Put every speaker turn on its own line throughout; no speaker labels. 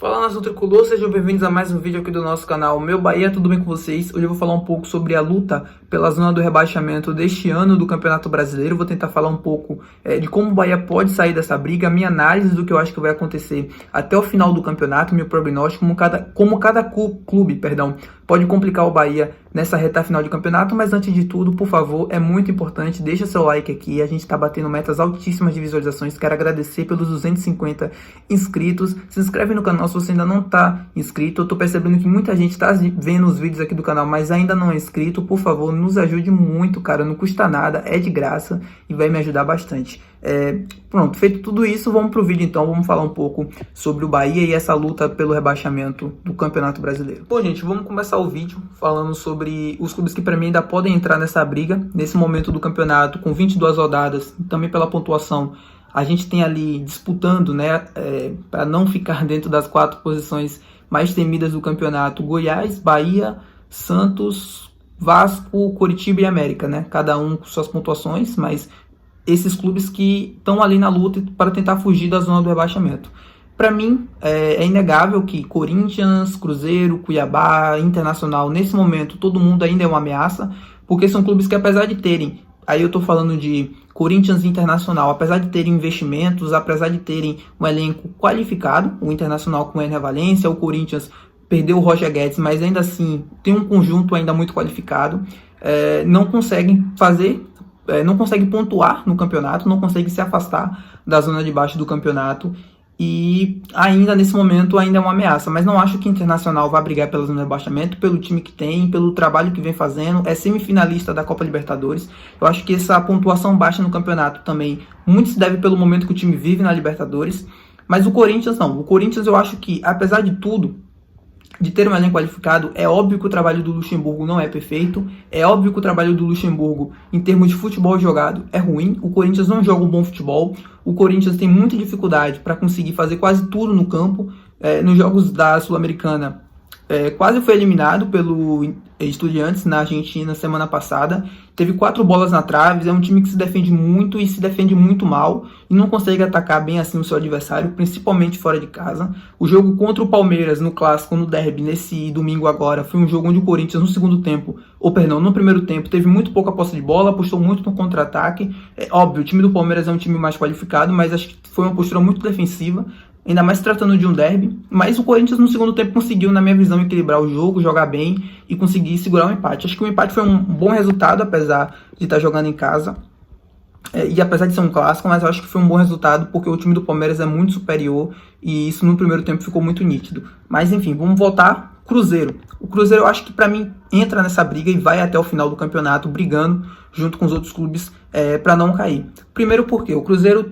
Fala, nação tricolor, sejam bem-vindos a mais um vídeo aqui do nosso canal Meu Bahia, tudo bem com vocês? Hoje eu vou falar um pouco sobre a luta pela zona do rebaixamento deste ano do Campeonato Brasileiro. Vou tentar falar um pouco de como o Bahia pode sair dessa briga, minha análise do que eu acho que vai acontecer até o final do campeonato, meu prognóstico, como cada clube pode complicar o Bahia nessa reta final de campeonato. Mas antes de tudo, por favor, é muito importante, deixa seu like aqui, a gente está batendo metas altíssimas de visualizações, quero agradecer pelos 250 inscritos, se inscreve no canal se você ainda não está inscrito. Eu tô percebendo que muita gente está vendo os vídeos aqui do canal, mas ainda não é inscrito. Por favor, nos ajude muito, cara, não custa nada, é de graça e vai me ajudar bastante. Pronto, feito tudo isso, vamos pro vídeo então, vamos falar um pouco sobre o Bahia e essa luta pelo rebaixamento do Campeonato Brasileiro. Bom, gente, vamos começar o vídeo falando sobre os clubes que para mim ainda podem entrar nessa briga, nesse momento do campeonato, com 22 rodadas, também pela pontuação. A gente tem ali disputando, né, para não ficar dentro das 4 posições mais temidas do campeonato, Goiás, Bahia, Santos, Vasco, Coritiba e América, né? Cada um com suas pontuações, mas esses clubes que estão ali na luta para tentar fugir da zona do rebaixamento. Para mim, é inegável que Corinthians, Cruzeiro, Cuiabá, Internacional, nesse momento, todo mundo ainda é uma ameaça, porque são clubes que, apesar de terem, aí eu estou falando de Corinthians e Internacional, apesar de terem investimentos, apesar de terem um elenco qualificado, o Internacional com o Ener Valencia, o Corinthians perdeu o Roger Guedes, mas ainda assim tem um conjunto ainda muito qualificado, não conseguem pontuar no campeonato, não conseguem se afastar da zona de baixo do campeonato e ainda nesse momento ainda é uma ameaça, mas não acho que o Internacional vá brigar pela zona de rebaixamento, pelo time que tem, pelo trabalho que vem fazendo, é semifinalista da Copa Libertadores. Eu acho que essa pontuação baixa no campeonato também muito se deve pelo momento que o time vive na Libertadores, mas o Corinthians não. O Corinthians eu acho que, apesar de tudo, de ter um elenco qualificado, é óbvio que o trabalho do Luxemburgo não é perfeito, é óbvio que o trabalho do Luxemburgo, em termos de futebol jogado, é ruim, o Corinthians não joga um bom futebol, o Corinthians tem muita dificuldade para conseguir fazer quase tudo no campo, nos jogos da Sul-Americana, quase foi eliminado pelo Estudiantes na Argentina semana passada, teve 4 bolas na trave, é um time que se defende muito e se defende muito mal e não consegue atacar bem assim o seu adversário, principalmente fora de casa. O jogo contra o Palmeiras no Clássico, no Derby, nesse domingo agora, foi um jogo onde o Corinthians no primeiro tempo teve muito pouca posse de bola, apostou muito no contra-ataque. É óbvio, o time do Palmeiras é um time mais qualificado, mas acho que foi uma postura muito defensiva, ainda mais se tratando de um derby, mas o Corinthians no segundo tempo conseguiu, na minha visão, equilibrar o jogo, jogar bem e conseguir segurar um empate. Acho que o empate foi um bom resultado, apesar de estar jogando em casa, e apesar de ser um clássico, mas eu acho que foi um bom resultado porque o time do Palmeiras é muito superior e isso no primeiro tempo ficou muito nítido. Mas enfim, vamos voltar. Cruzeiro. O Cruzeiro eu acho que para mim entra nessa briga e vai até o final do campeonato brigando junto com os outros clubes para não cair. Primeiro porque o Cruzeiro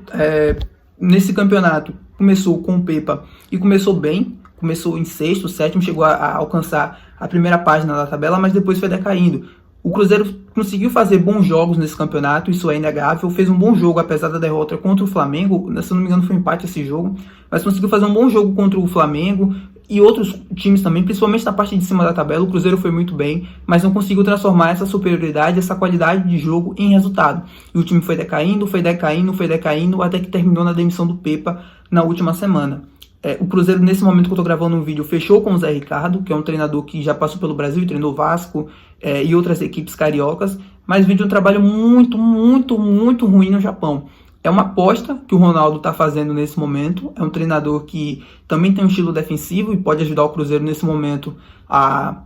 nesse campeonato começou com o Pepa e começou bem, começou em 6º, 7º, chegou a alcançar a primeira página da tabela, mas depois foi decaindo. O Cruzeiro conseguiu fazer bons jogos nesse campeonato, isso é inegável, fez um bom jogo apesar da derrota contra o Flamengo, se não me engano foi um empate esse jogo, mas conseguiu fazer um bom jogo contra o Flamengo e outros times também, principalmente na parte de cima da tabela. O Cruzeiro foi muito bem, mas não conseguiu transformar essa superioridade, essa qualidade de jogo em resultado. E o time foi decaindo, até que terminou na demissão do Pepa na última semana. O Cruzeiro, nesse momento que eu tô gravando um vídeo, fechou com o Zé Ricardo, que é um treinador que já passou pelo Brasil, treinou Vasco e outras equipes cariocas, mas vem de um trabalho muito ruim no Japão. É uma aposta que o Ronaldo está fazendo nesse momento, é um treinador que também tem um estilo defensivo e pode ajudar o Cruzeiro nesse momento a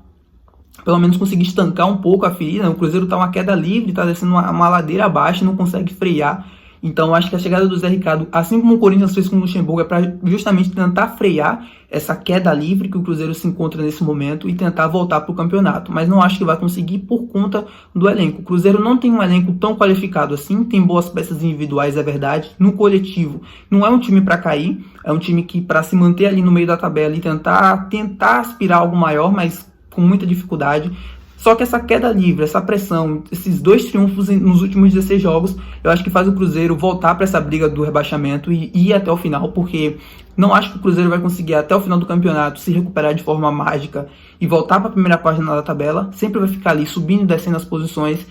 pelo menos conseguir estancar um pouco a ferida. O Cruzeiro está uma queda livre, está descendo uma ladeira abaixo, não consegue frear. Então acho que a chegada do Zé Ricardo, assim como o Corinthians fez com o Luxemburgo, é para justamente tentar frear essa queda livre que o Cruzeiro se encontra nesse momento e tentar voltar para o campeonato. Mas não acho que vai conseguir por conta do elenco. O Cruzeiro não tem um elenco tão qualificado assim, tem boas peças individuais, é verdade. No coletivo, não é um time para cair, é um time que para se manter ali no meio da tabela e tentar aspirar algo maior, mas com muita dificuldade. Só que essa queda livre, essa pressão, esses 2 triunfos nos últimos 16 jogos, eu acho que faz o Cruzeiro voltar para essa briga do rebaixamento e ir até o final, porque não acho que o Cruzeiro vai conseguir até o final do campeonato se recuperar de forma mágica e voltar para a primeira página da tabela. Sempre vai ficar ali subindo e descendo as posições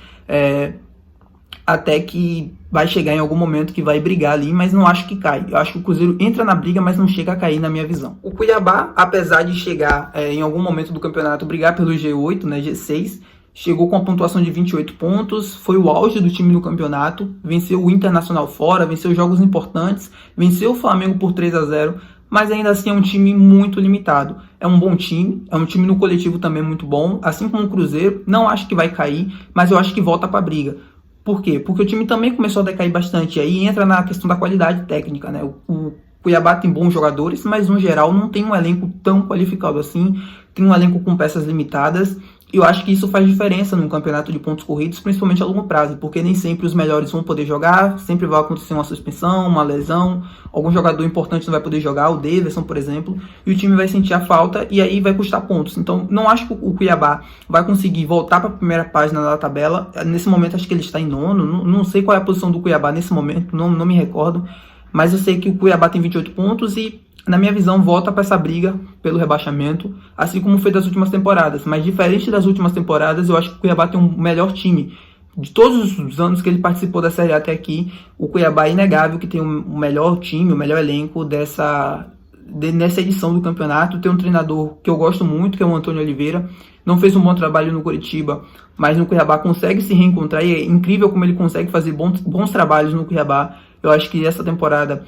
até que vai chegar em algum momento que vai brigar ali, mas não acho que cai. Eu acho que o Cruzeiro entra na briga, mas não chega a cair na minha visão. O Cuiabá, apesar de chegar em algum momento do campeonato brigar pelo G8, né, G6, chegou com a pontuação de 28 pontos, foi o auge do time no campeonato, venceu o Internacional fora, venceu jogos importantes, venceu o Flamengo por 3-0, mas ainda assim é um time muito limitado. É um bom time, é um time no coletivo também muito bom, assim como o Cruzeiro, não acho que vai cair, mas eu acho que volta para a briga. Por quê? Porque o time também começou a decair bastante. Aí entra na questão da qualidade técnica, né? O Cuiabá tem bons jogadores, mas no geral não tem um elenco tão qualificado assim. Tem um elenco com peças limitadas. E eu acho que isso faz diferença no campeonato de pontos corridos, principalmente a longo prazo, porque nem sempre os melhores vão poder jogar, sempre vai acontecer uma suspensão, uma lesão, algum jogador importante não vai poder jogar, o Davidson, por exemplo, e o time vai sentir a falta e aí vai custar pontos. Então, não acho que o Cuiabá vai conseguir voltar para a primeira página da tabela. Nesse momento, acho que ele está em nono, não sei qual é a posição do Cuiabá nesse momento, não me recordo, mas eu sei que o Cuiabá tem 28 pontos e, na minha visão, volta para essa briga pelo rebaixamento, assim como foi das últimas temporadas. Mas diferente das últimas temporadas, eu acho que o Cuiabá tem um melhor time. De todos os anos que ele participou da Série A até aqui, o Cuiabá é inegável que tem o melhor time, o melhor elenco nessa edição do campeonato. Tem um treinador que eu gosto muito, que é o Antônio Oliveira. Não fez um bom trabalho no Coritiba, mas no Cuiabá consegue se reencontrar e é incrível como ele consegue fazer bons trabalhos no Cuiabá. Eu acho que essa temporada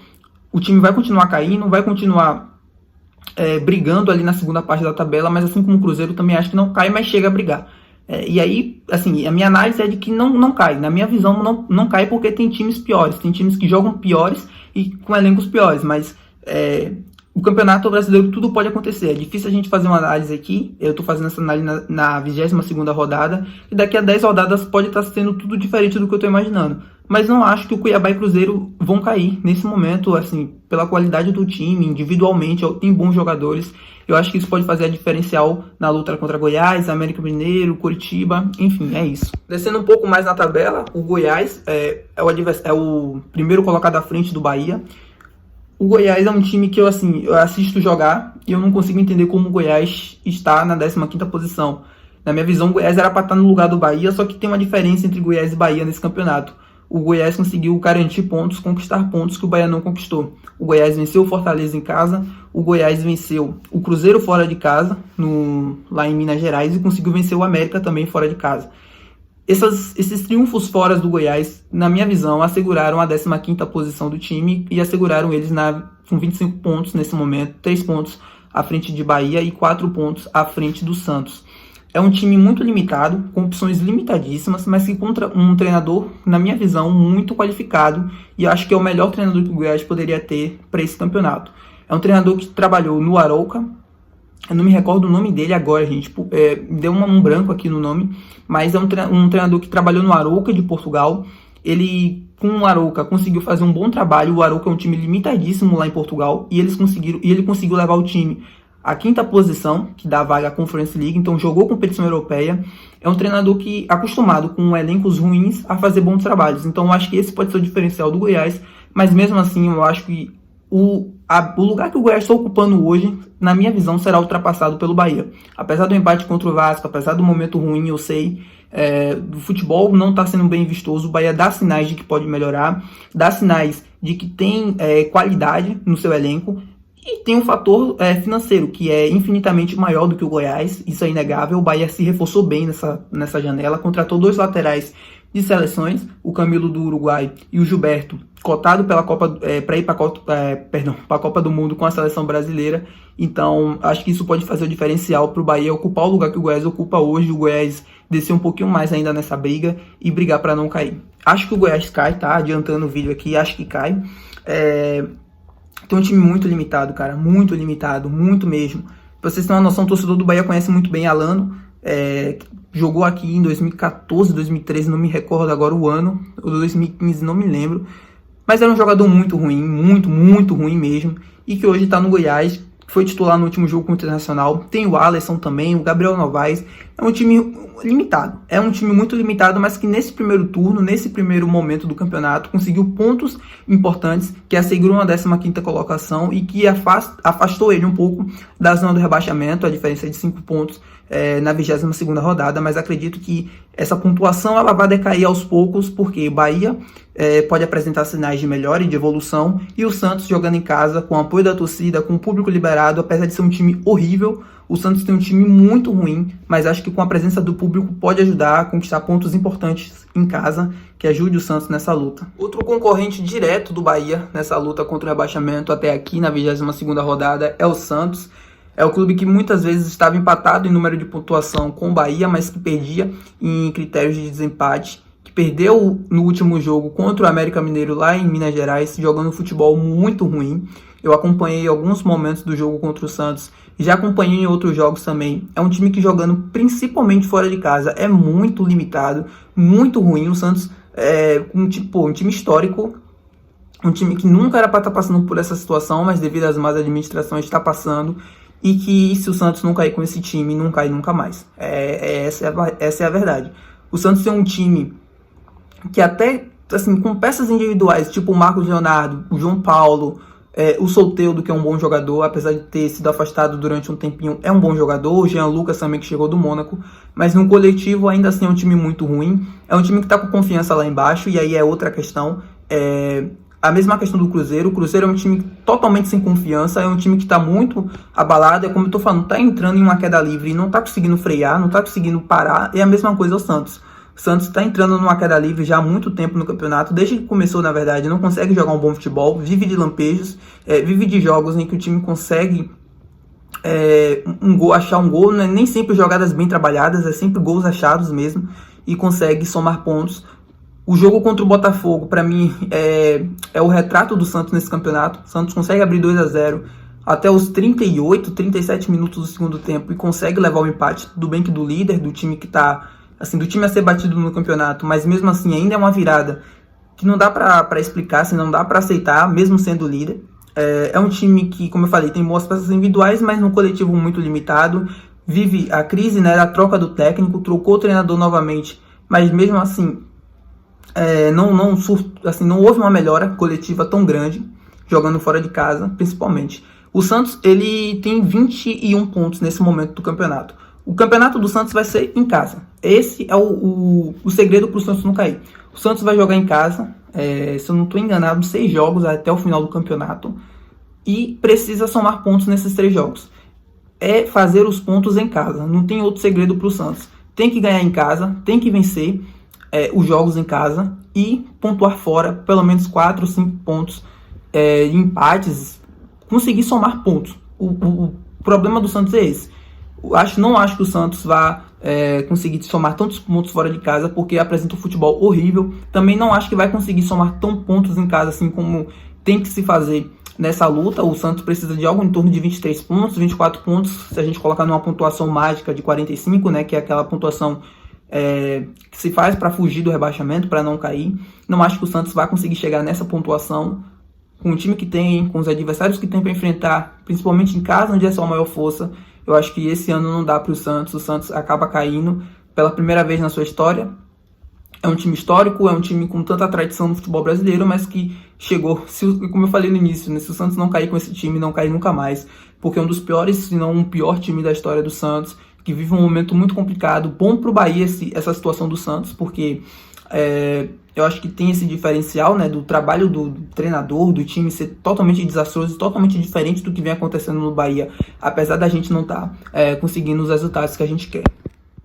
o time vai continuar caindo, vai continuar brigando ali na segunda parte da tabela, mas assim como o Cruzeiro também acho que não cai, mas chega a brigar. E aí, assim, a minha análise é de que não cai. Na minha visão, não cai porque tem times piores, tem times que jogam piores e com elencos piores, mas o Campeonato Brasileiro tudo pode acontecer. É difícil a gente fazer uma análise aqui, eu estou fazendo essa análise na 22ª rodada, e daqui a 10 rodadas pode estar sendo tudo diferente do que eu estou imaginando. Mas não acho que o Cuiabá e Cruzeiro vão cair nesse momento, assim, pela qualidade do time, individualmente, tem bons jogadores. Eu acho que isso pode fazer a diferencial na luta contra Goiás, América Mineiro, Coritiba, enfim, é isso. Descendo um pouco mais na tabela, o Goiás é o primeiro colocado à frente do Bahia. O Goiás é um time que eu assisto jogar e eu não consigo entender como o Goiás está na 15ª posição. Na minha visão, o Goiás era para estar no lugar do Bahia, só que tem uma diferença entre Goiás e Bahia nesse campeonato. O Goiás conseguiu garantir pontos, conquistar pontos que o Bahia não conquistou. O Goiás venceu o Fortaleza em casa, o Goiás venceu o Cruzeiro fora de casa, lá em Minas Gerais, e conseguiu vencer o América também fora de casa. Esses triunfos fora do Goiás, na minha visão, asseguraram a 15ª posição do time e asseguraram eles com 25 pontos nesse momento, 3 pontos à frente de Bahia e 4 pontos à frente do Santos. É um time muito limitado, com opções limitadíssimas, mas que contra um treinador, na minha visão, muito qualificado, e acho que é o melhor treinador que o Goiás poderia ter para esse campeonato. É um treinador que trabalhou no Arouca, eu não me recordo o nome dele agora, gente, deu um branco aqui no nome, mas é um treinador que trabalhou no Arouca de Portugal. Ele, com o Arouca, conseguiu fazer um bom trabalho. O Arouca é um time limitadíssimo lá em Portugal, e ele conseguiu levar o time a 5ª posição, que dá vaga à Conference League, então jogou competição europeia. É um treinador que acostumado com elencos ruins a fazer bons trabalhos. Então eu acho que esse pode ser o diferencial do Goiás, mas mesmo assim eu acho que o lugar que o Goiás está ocupando hoje, na minha visão, será ultrapassado pelo Bahia. Apesar do empate contra o Vasco, apesar do momento ruim, eu sei, do futebol não está sendo bem vistoso, o Bahia dá sinais de que pode melhorar, dá sinais de que tem qualidade no seu elenco, e tem um fator financeiro, que é infinitamente maior do que o Goiás, isso é inegável. O Bahia se reforçou bem nessa janela, contratou 2 laterais de seleções, o Camilo do Uruguai e o Gilberto, cotado pela Copa, para ir para a Copa do Mundo com a seleção brasileira. Então, acho que isso pode fazer o diferencial para o Bahia ocupar o lugar que o Goiás ocupa hoje, o Goiás descer um pouquinho mais ainda nessa briga e brigar para não cair. Acho que o Goiás cai, tá? Adiantando o vídeo aqui, acho que cai. Tem um time muito limitado, cara, muito limitado, muito mesmo. Pra vocês terem uma noção, o torcedor do Bahia conhece muito bem Alano, jogou aqui em 2014, 2013, não me recordo agora o ano, ou 2015, não me lembro, mas era um jogador muito ruim, muito, muito ruim mesmo, e que hoje está no Goiás, foi titular no último jogo contra o Internacional. Tem o Alisson também, o Gabriel Novaes, é um time limitado. É um time muito limitado, mas que nesse primeiro turno, nesse primeiro momento do campeonato, conseguiu pontos importantes, que assegurou uma 15ª colocação e que afastou ele um pouco da zona do rebaixamento, a diferença de 5 pontos na 22ª rodada, mas acredito que essa pontuação ela vai decair aos poucos, porque o Bahia pode apresentar sinais de melhora e de evolução, e o Santos jogando em casa, com o apoio da torcida, com o público liberado, apesar de ser um time horrível, o Santos tem um time muito ruim, mas acho que com a presença do público pode ajudar a conquistar pontos importantes em casa, que ajude o Santos nessa luta. Outro concorrente direto do Bahia nessa luta contra o rebaixamento até aqui na 22ª rodada é o Santos. É o clube que muitas vezes estava empatado em número de pontuação com o Bahia, mas que perdia em critérios de desempate, que perdeu no último jogo contra o América Mineiro lá em Minas Gerais, jogando futebol muito ruim. Eu acompanhei alguns momentos do jogo contra o Santos, já acompanhei em outros jogos também. É um time que jogando principalmente fora de casa é muito limitado, muito ruim. O Santos é um time histórico, um time que nunca era para estar passando por essa situação, mas devido às más administrações está passando. E que se o Santos não cair com esse time, não cai nunca mais. Essa é a verdade. O Santos tem um time que até, assim, com peças individuais, tipo o Marcos Leonardo, o João Paulo, o Soteldo, que é um bom jogador, apesar de ter sido afastado durante um tempinho, é um bom jogador. O Jean Lucas também, que chegou do Mônaco. Mas no coletivo, ainda assim, é um time muito ruim. É um time que está com confiança lá embaixo, e aí é outra questão. A mesma questão do Cruzeiro. O Cruzeiro é um time totalmente sem confiança, é um time que está muito abalado, é como eu estou falando, está entrando em uma queda livre e não está conseguindo frear, não está conseguindo parar. É a mesma coisa o Santos. O Santos está entrando numa queda livre já há muito tempo no campeonato, desde que começou, na verdade, não consegue jogar um bom futebol, vive de lampejos, vive de jogos em que o time consegue achar um gol, nem sempre jogadas bem trabalhadas, é sempre gols achados mesmo, e consegue somar pontos. O jogo contra o Botafogo, para mim, é o retrato do Santos nesse campeonato. O Santos consegue abrir 2-0 até os 38, 37 minutos do segundo tempo e consegue levar o empate. Tudo bem que do líder, do time que tá, assim, do time a ser batido no campeonato, mas mesmo assim ainda é uma virada que não dá para explicar, assim, não dá para aceitar, mesmo sendo líder. É um time que, como eu falei, tem boas peças individuais, mas num coletivo muito limitado. Vive a crise, né, da troca do técnico, trocou o treinador novamente, mas mesmo assim não houve uma melhora coletiva tão grande, jogando fora de casa, principalmente. O Santos, ele tem 21 pontos nesse momento do campeonato. O campeonato do Santos vai ser em casa. Esse é o segredo para o Santos não cair. O Santos vai jogar em casa, se eu não estou enganado, 6 jogos até o final do campeonato, e precisa somar pontos nesses 3 jogos. É fazer os pontos em casa, não tem outro segredo para o Santos. Tem que ganhar em casa, tem que vencer os jogos em casa e pontuar fora pelo menos 4 ou 5 pontos empates, conseguir somar pontos. O problema do Santos é esse. Não acho que o Santos vá conseguir somar tantos pontos fora de casa, porque apresenta um futebol horrível. Também não acho que vai conseguir somar tão pontos em casa assim como tem que se fazer nessa luta. O Santos precisa de algo em torno de 23 pontos, 24 pontos, se a gente colocar numa pontuação mágica de 45, né, que é aquela pontuação que se faz para fugir do rebaixamento, para não cair. Não acho que o Santos vai conseguir chegar nessa pontuação com o time que tem, com os adversários que tem para enfrentar, principalmente em casa, onde é sua maior força. Eu acho que esse ano não dá para o Santos acaba caindo pela primeira vez na sua história. É um time histórico, é um time com tanta tradição no futebol brasileiro, mas que chegou, como eu falei no início, né, se o Santos não cair com esse time, não cair nunca mais, porque é um dos piores, se não um pior time da história do Santos, que vive um momento muito complicado. Bom para o Bahia essa situação do Santos, porque eu acho que tem esse diferencial, né, do trabalho do treinador, do time ser totalmente desastroso, totalmente diferente do que vem acontecendo no Bahia, apesar da gente não estar conseguindo os resultados que a gente quer.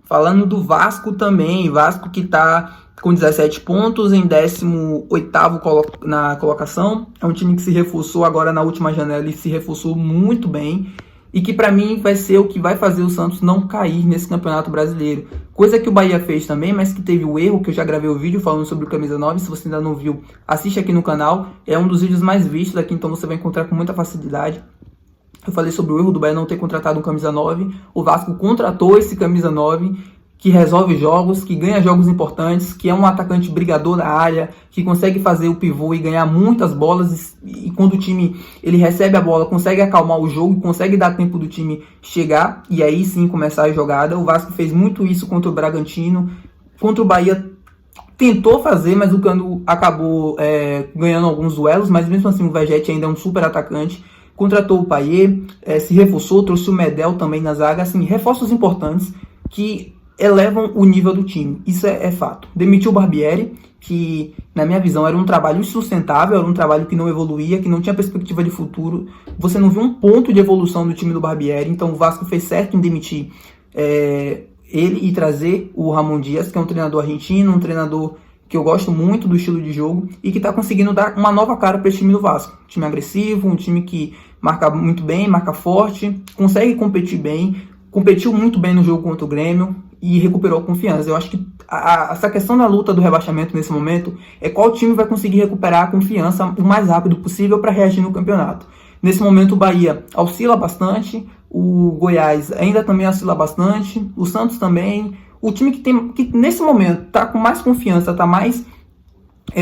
Falando do Vasco também, Vasco que está com 17 pontos, em 18º na colocação. É um time que se reforçou agora na última janela e se reforçou muito bem. E que para mim vai ser o que vai fazer o Santos não cair nesse Campeonato Brasileiro. Coisa que o Bahia fez também, mas que teve o erro, que eu já gravei o vídeo falando sobre o Camisa 9. Se você ainda não viu, assiste aqui no canal. É um dos vídeos mais vistos aqui, então você vai encontrar com muita facilidade. Eu falei sobre o erro do Bahia não ter contratado um Camisa 9. O Vasco contratou esse Camisa 9, que resolve jogos, que ganha jogos importantes, que é um atacante brigador na área, que consegue fazer o pivô e ganhar muitas bolas, e quando o time ele recebe a bola, consegue acalmar o jogo, consegue dar tempo do time chegar e aí sim começar a jogada. O Vasco fez muito isso contra o Bragantino, contra o Bahia tentou fazer, mas o Cano acabou ganhando alguns duelos, mas mesmo assim o Vegetti ainda é um super atacante. Contratou o Payet, se reforçou, trouxe o Medel também na zaga, assim, reforços importantes que elevam o nível do time, isso é fato. Demitiu o Barbieri, que na minha visão era um trabalho insustentável, era um trabalho que não evoluía, que não tinha perspectiva de futuro, você não viu um ponto de evolução do time do Barbieri, então o Vasco fez certo em demitir ele e trazer o Ramon Dias, que é um treinador argentino, um treinador que eu gosto muito do estilo de jogo e que está conseguindo dar uma nova cara para esse time do Vasco. Um time agressivo, um time que marca muito bem, marca forte, consegue competir bem, competiu muito bem no jogo contra o Grêmio e recuperou a confiança. Eu acho que essa questão da luta do rebaixamento nesse momento é qual time vai conseguir recuperar a confiança o mais rápido possível para reagir no campeonato. Nesse momento o Bahia oscila bastante, o Goiás ainda também oscila bastante, o Santos também. O time que nesse momento está com mais confiança, está mais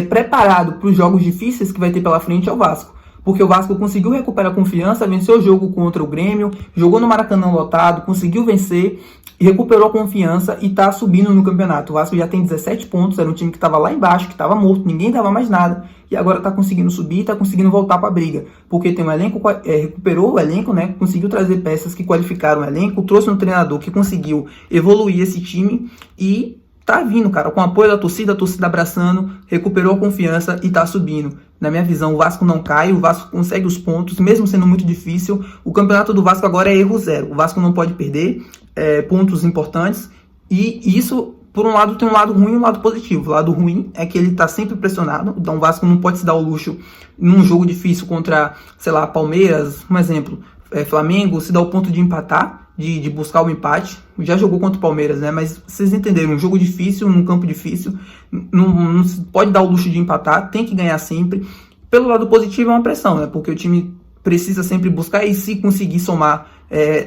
preparado para os jogos difíceis que vai ter pela frente é o Vasco. Porque o Vasco conseguiu recuperar a confiança, venceu o jogo contra o Grêmio, jogou no Maracanã lotado, conseguiu vencer, recuperou a confiança e está subindo no campeonato. O Vasco já tem 17 pontos, era um time que estava lá embaixo, que estava morto, ninguém dava mais nada. E agora está conseguindo subir, está conseguindo voltar para a briga. Porque tem um elenco, recuperou o elenco, né? Conseguiu trazer peças que qualificaram o elenco, trouxe um treinador que conseguiu evoluir esse time e tá vindo, cara, com o apoio da torcida, a torcida abraçando, recuperou a confiança e tá subindo. Na minha visão, o Vasco não cai, o Vasco consegue os pontos, mesmo sendo muito difícil. O campeonato do Vasco agora é erro zero. O Vasco não pode perder pontos importantes. E isso, por um lado, tem um lado ruim e um lado positivo. O lado ruim é que ele tá sempre pressionado. Então o Vasco não pode se dar o luxo num jogo difícil contra, sei lá, Palmeiras, um exemplo, Flamengo, se dá o ponto de empatar, de buscar o empate. Já jogou contra o Palmeiras, né? Mas vocês entenderam, um jogo difícil, num campo difícil, não pode dar o luxo de empatar, tem que ganhar sempre. Pelo lado positivo é uma pressão, né? Porque o time precisa sempre buscar e se conseguir somar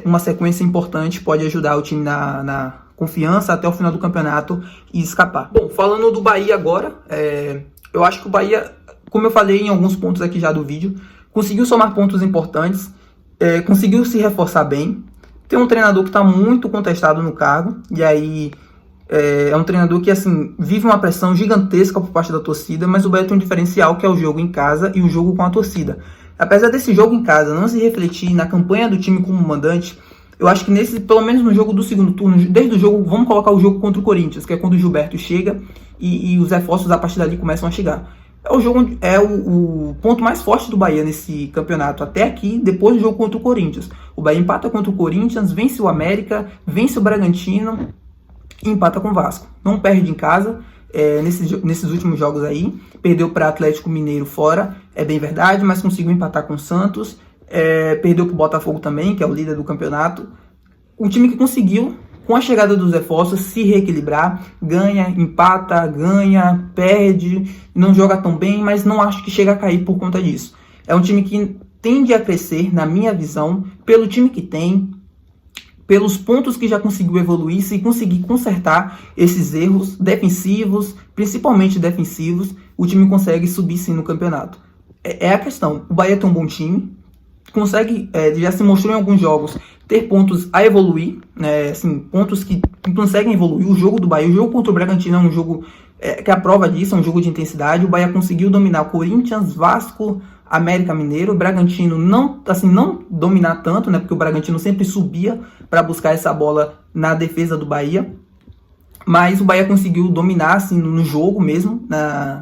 uma sequência importante, pode ajudar o time na confiança até o final do campeonato e escapar. Bom, falando do Bahia agora, eu acho que o Bahia, como eu falei em alguns pontos aqui já do vídeo, conseguiu somar pontos importantes, conseguiu se reforçar bem. Tem um treinador que está muito contestado no cargo, e aí é um treinador que assim vive uma pressão gigantesca por parte da torcida, mas o Bahia tem um diferencial que é o jogo em casa e o jogo com a torcida. Apesar desse jogo em casa não se refletir na campanha do time como mandante, eu acho que pelo menos no jogo do segundo turno, desde o jogo, vamos colocar o jogo contra o Corinthians, que é quando o Gilberto chega e os reforços a partir dali começam a chegar. O ponto mais forte do Bahia nesse campeonato até aqui, depois do jogo contra o Corinthians. O Bahia empata contra o Corinthians, vence o América, vence o Bragantino e empata com o Vasco. Não perde em casa nesses últimos jogos aí. Perdeu para Atlético Mineiro fora, é bem verdade, mas conseguiu empatar com o Santos. Perdeu para o Botafogo também, que é o líder do campeonato. Um time que conseguiu, com a chegada dos reforços, se reequilibrar, ganha, empata, ganha, perde, não joga tão bem, mas não acho que chega a cair por conta disso. É um time que tende a crescer, na minha visão, pelo time que tem, pelos pontos que já conseguiu evoluir, se conseguir consertar esses erros defensivos, principalmente defensivos, o time consegue subir sim no campeonato. É a questão, o Bahia tem um bom time, consegue, já se mostrou em alguns jogos, ter pontos a evoluir, né, assim, pontos que conseguem evoluir. O jogo do Bahia, o jogo contra o Bragantino é um jogo que é a prova disso, é um jogo de intensidade. O Bahia conseguiu dominar Corinthians, Vasco, América Mineiro. O Bragantino não dominar tanto, né, porque o Bragantino sempre subia para buscar essa bola na defesa do Bahia. Mas o Bahia conseguiu dominar assim, no jogo mesmo.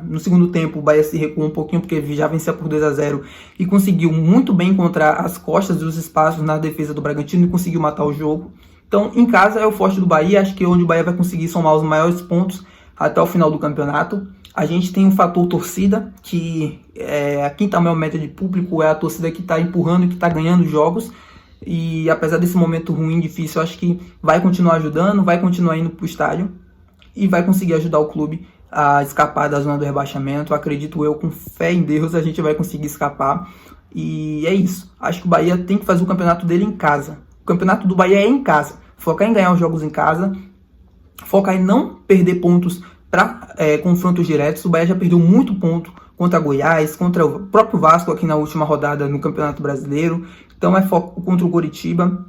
No segundo tempo o Bahia se recuou um pouquinho porque já vencia por 2-0 e conseguiu muito bem encontrar as costas e os espaços na defesa do Bragantino e conseguiu matar o jogo. Então em casa é o forte do Bahia, acho que é onde o Bahia vai conseguir somar os maiores pontos até o final do campeonato. A gente tem um fator torcida, que é a quinta maior média de público, é a torcida que está empurrando e que está ganhando jogos. E apesar desse momento ruim, difícil, eu acho que vai continuar ajudando, vai continuar indo para o estádio e vai conseguir ajudar o clube a escapar da zona do rebaixamento. Acredito eu, com fé em Deus, a gente vai conseguir escapar. E é isso. Acho que o Bahia tem que fazer o campeonato dele em casa. O campeonato do Bahia é em casa. Focar em ganhar os jogos em casa focar em não perder pontos para confrontos diretos. O Bahia já perdeu muito ponto contra Goiás, contra o próprio Vasco aqui na última rodada no Campeonato Brasileiro. Então é foco contra o Coritiba.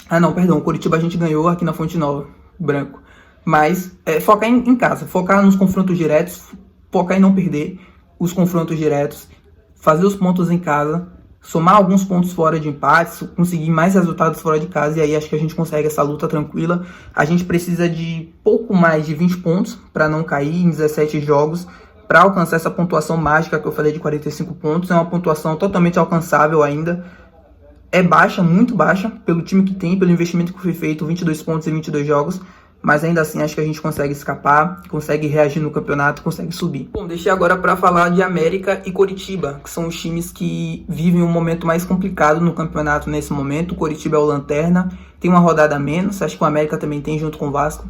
Ah não, perdão, o Coritiba a gente ganhou aqui na Fonte Nova, branco. Mas focar em casa, focar nos confrontos diretos, focar em não perder os confrontos diretos, fazer os pontos em casa, somar alguns pontos fora de empates, conseguir mais resultados fora de casa, e aí acho que a gente consegue essa luta tranquila. A gente precisa de pouco mais de 20 pontos para não cair em 17 jogos, para alcançar essa pontuação mágica que eu falei de 45 pontos. É uma pontuação totalmente alcançável ainda. É baixa, muito baixa, pelo time que tem, pelo investimento que foi feito, 22 pontos em 22 jogos. Mas ainda assim acho que a gente consegue escapar, consegue reagir no campeonato, consegue subir. Bom, deixei agora para falar de América e Coritiba, que são os times que vivem um momento mais complicado no campeonato nesse momento. O Coritiba é o lanterna, tem uma rodada a menos, acho que o América também tem junto com o Vasco.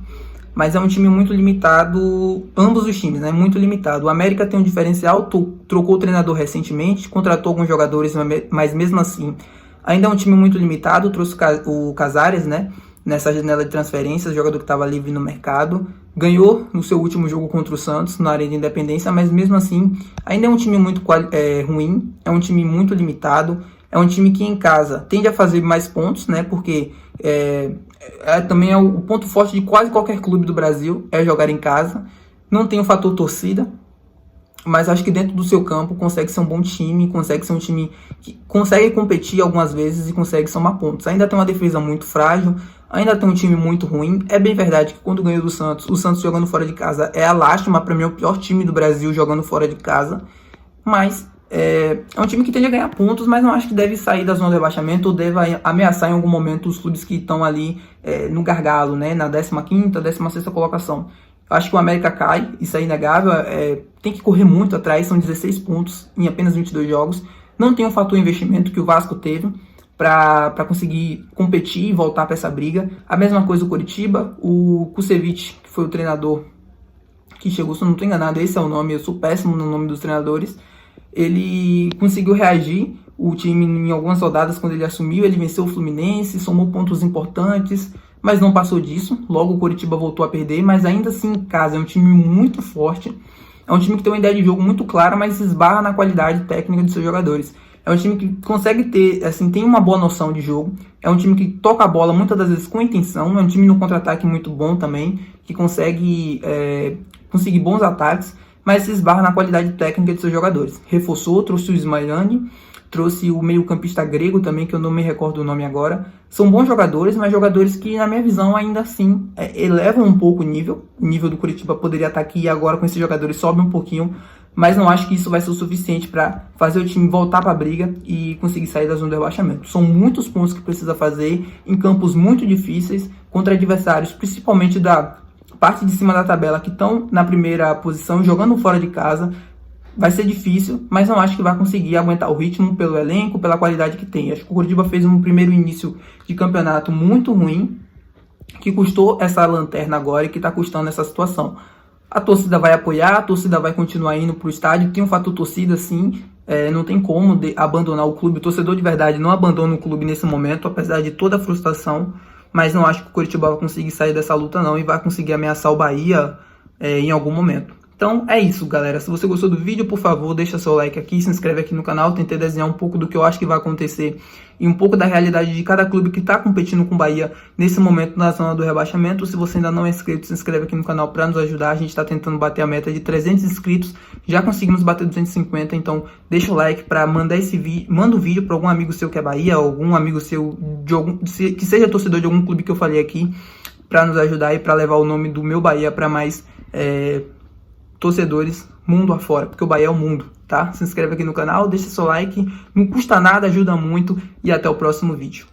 Mas é um time muito limitado, ambos os times, né? Muito limitado. O América tem um diferencial, trocou o treinador recentemente, contratou alguns jogadores, mas mesmo assim ainda é um time muito limitado. Trouxe o Casares, né? Nessa janela de transferências, jogador que estava livre no mercado, ganhou no seu último jogo contra o Santos, na Arena de Independência, mas mesmo assim, ainda é um time muito ruim, é um time muito limitado, é um time que em casa tende a fazer mais pontos, né, porque também é o ponto forte de quase qualquer clube do Brasil, é jogar em casa, não tem o fator torcida, mas acho que dentro do seu campo consegue ser um bom time, consegue ser um time que consegue competir algumas vezes e consegue somar pontos. Ainda tem uma defesa muito frágil, ainda tem um time muito ruim. É bem verdade que quando ganhou do Santos, o Santos jogando fora de casa é a lástima, para mim é o pior time do Brasil jogando fora de casa, mas é um time que tende a ganhar pontos, mas não acho que deve sair da zona de rebaixamento ou deve ameaçar em algum momento os clubes que estão ali no gargalo, né, na 15ª, 16ª colocação. Eu acho que o América cai, isso é inegável, tem que correr muito atrás, são 16 pontos em apenas 22 jogos. Não tem o fator investimento que o Vasco teve para conseguir competir e voltar para essa briga. A mesma coisa o Coritiba, o Kusevich, que foi o treinador que chegou, se eu não estou enganado, esse é o nome, eu sou péssimo no nome dos treinadores. Ele conseguiu reagir, o time em algumas rodadas quando ele assumiu, ele venceu o Fluminense, somou pontos importantes, mas não passou disso. Logo o Coritiba voltou a perder, mas ainda assim em casa é um time muito forte, é um time que tem uma ideia de jogo muito clara, mas esbarra na qualidade técnica de seus jogadores. É um time que consegue ter, assim, tem uma boa noção de jogo, é um time que toca a bola muitas das vezes com intenção, é um time no contra-ataque muito bom também, que consegue conseguir bons ataques, mas se esbarra na qualidade técnica de seus jogadores. Reforçou, trouxe o Smailani, trouxe o meio-campista grego também, que eu não me recordo o nome agora. São bons jogadores, mas jogadores que, na minha visão, ainda assim, elevam um pouco o nível. O nível do Coritiba poderia estar aqui e agora com esses jogadores sobe um pouquinho, mas não acho que isso vai ser o suficiente para fazer o time voltar para a briga e conseguir sair da zona de rebaixamento. São muitos pontos que precisa fazer em campos muito difíceis, contra adversários, principalmente da parte de cima da tabela, que estão na primeira posição, jogando fora de casa. Vai ser difícil, mas não acho que vai conseguir aguentar o ritmo pelo elenco, pela qualidade que tem. Acho que o Coritiba fez um primeiro início de campeonato muito ruim, que custou essa lanterna agora e que está custando essa situação. A torcida vai apoiar, a torcida vai continuar indo para o estádio, tem um fator torcida sim, não tem como abandonar o clube. O torcedor de verdade não abandona o clube nesse momento, apesar de toda a frustração, mas não acho que o Coritiba vai conseguir sair dessa luta não e vai conseguir ameaçar o Bahia em algum momento. Então é isso, galera. Se você gostou do vídeo, por favor, deixa seu like aqui, se inscreve aqui no canal. Tentei desenhar um pouco do que eu acho que vai acontecer e um pouco da realidade de cada clube que está competindo com o Bahia nesse momento na zona do rebaixamento. Se você ainda não é inscrito, se inscreve aqui no canal para nos ajudar. A gente está tentando bater a meta de 300 inscritos. Já conseguimos bater 250, então deixa o like para mandar esse vídeo. Manda o vídeo para algum amigo seu que é Bahia, algum amigo seu que seja torcedor de algum clube que eu falei aqui, para nos ajudar e para levar o nome do meu Bahia para mais torcedores mundo afora, porque o Bahia é o mundo, tá? Se inscreve aqui no canal, deixa seu like, não custa nada, ajuda muito e até o próximo vídeo.